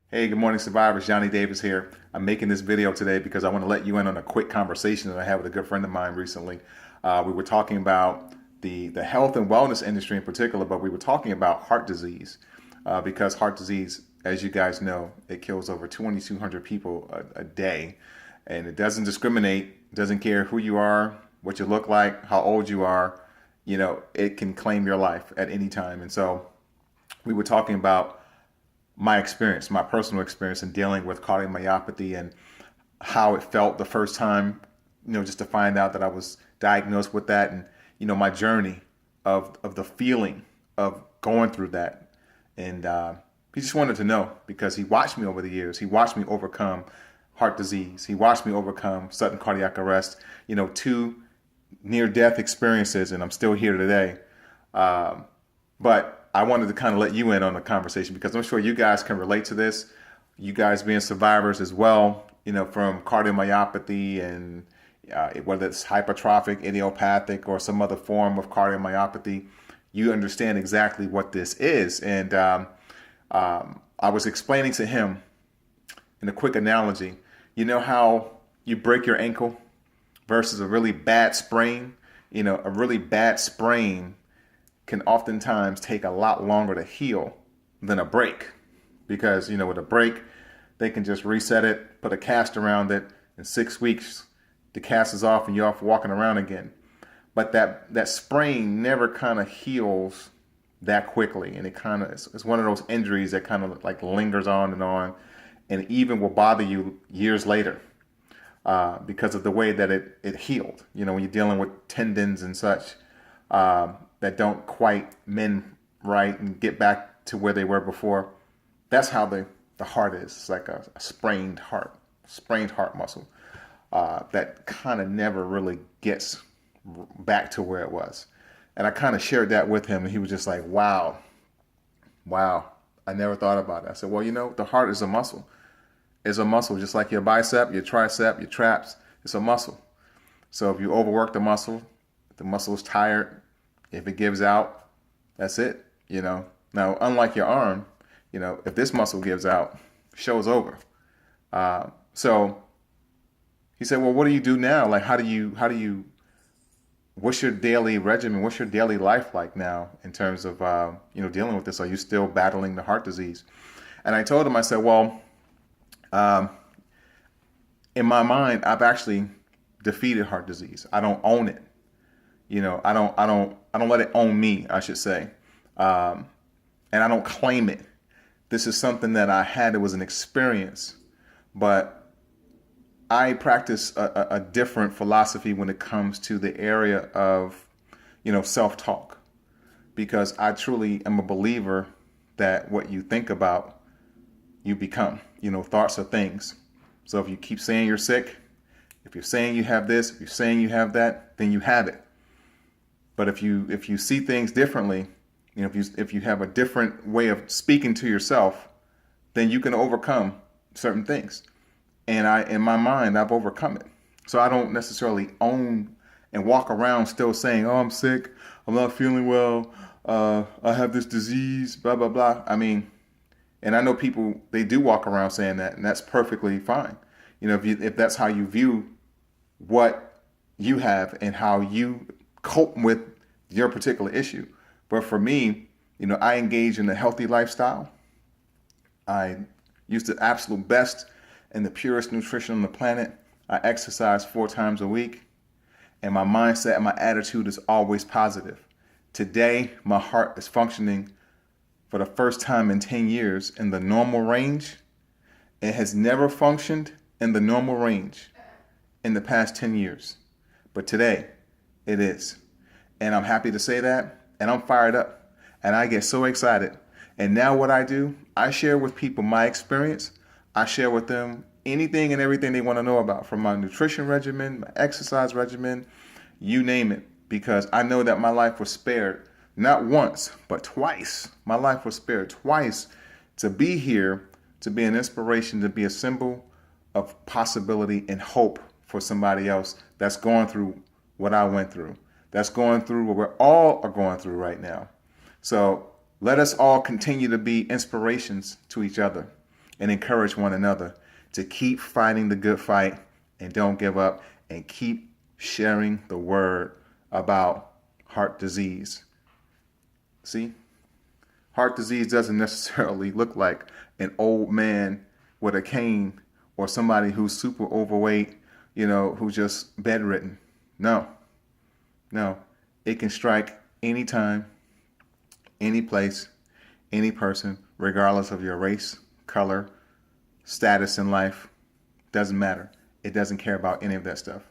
Hey, good morning, survivors. Johnny Davis here. I'm making this video today because I want to let you in on a quick conversation that I had with a good friend of mine recently. We were talking about the health and wellness industry in particular, but we were talking about heart disease because heart disease, as you guys know, it kills over 2,200 people a day, and it doesn't discriminate, doesn't care who you are, what you look like, how old you are. It can claim your life at any time. And so we were talking about my experience, my personal experience in dealing with cardiomyopathy and how it felt the first time, just to find out that I was diagnosed with that and, my journey of the feeling of going through that. And he just wanted to know because he watched me over the years. He watched me overcome heart disease. He watched me overcome sudden cardiac arrest, two near death experiences, and I'm still here today. But I wanted to kind of let you in on the conversation because I'm sure you guys can relate to this. You guys being survivors as well, from cardiomyopathy and whether it's hypertrophic, idiopathic, or some other form of cardiomyopathy, you understand exactly what this is. And I was explaining to him in a quick analogy, how you break your ankle versus a really bad sprain. A really bad sprain can oftentimes take a lot longer to heal than a break because, with a break, they can just reset it, put a cast around it. In 6 weeks, the cast is off and you're off walking around again. But that sprain never kind of heals that quickly. And it's one of those injuries that kind of like lingers on and even will bother you years later because of the way that it healed. When you're dealing with tendons and such, that don't quite mend right and get back to where they were before. That's how the heart is. It's like a sprained heart muscle that kind of never really gets back to where it was. And I kind of shared that with him, and he was just like, wow, I never thought about it. I said, well, the heart is a muscle. It's a muscle, just like your bicep, your tricep, your traps. It's a muscle. So if you overwork the muscle is tired. If it gives out, that's it, Now, unlike your arm, if this muscle gives out, show's over. So he said, well, what do you do now? Like, what's your daily regimen? What's your daily life like now in terms of, dealing with this? Are you still battling the heart disease? And I told him, I said, well, in my mind, I've actually defeated heart disease. I don't own it. I don't let it own me, I should say. And I don't claim it. This is something that I had. It was an experience, but I practice a different philosophy when it comes to the area of, self-talk, because I truly am a believer that what you think about, you become. Thoughts are things. So if you keep saying you're sick, if you're saying you have this, if you're saying you have that, then you have it. But if you see things differently, if you have a different way of speaking to yourself, then you can overcome certain things. And in my mind, I've overcome it. So I don't necessarily own and walk around still saying, "Oh, I'm sick. I'm not feeling well. I have this disease." Blah blah blah. I mean, and I know people, they do walk around saying that, and that's perfectly fine. If that's how you view what you have and how you cope with your particular issue. But for me, I engage in a healthy lifestyle. I use the absolute best and the purest nutrition on the planet. I exercise 4 times a week. And my mindset and my attitude is always positive. Today, my heart is functioning for the first time in 10 years in the normal range. It has never functioned in the normal range in the past 10 years. But today, it is. And I'm happy to say that. And I'm fired up. And I get so excited. And now what I do, I share with people my experience. I share with them anything and everything they want to know about, from my nutrition regimen, my exercise regimen, you name it. Because I know that my life was spared not once, but twice. My life was spared twice to be here, to be an inspiration, to be a symbol of possibility and hope for somebody else that's going through what I went through, that's going through what we're all are going through right now. So let us all continue to be inspirations to each other. and encourage one another to keep fighting the good fight and don't give up, and keep sharing the word about heart disease. See, heart disease doesn't necessarily look like an old man with a cane or somebody who's super overweight, who's just bedridden. No, no. It can strike anytime, any place, any person, regardless of your race, color, status in life. Doesn't matter. It doesn't care about any of that stuff.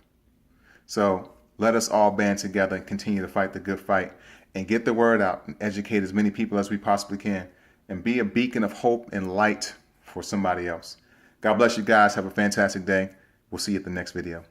So let us all band together and continue to fight the good fight and get the word out and educate as many people as we possibly can and be a beacon of hope and light for somebody else. God bless you guys. Have a fantastic day. We'll see you at the next video.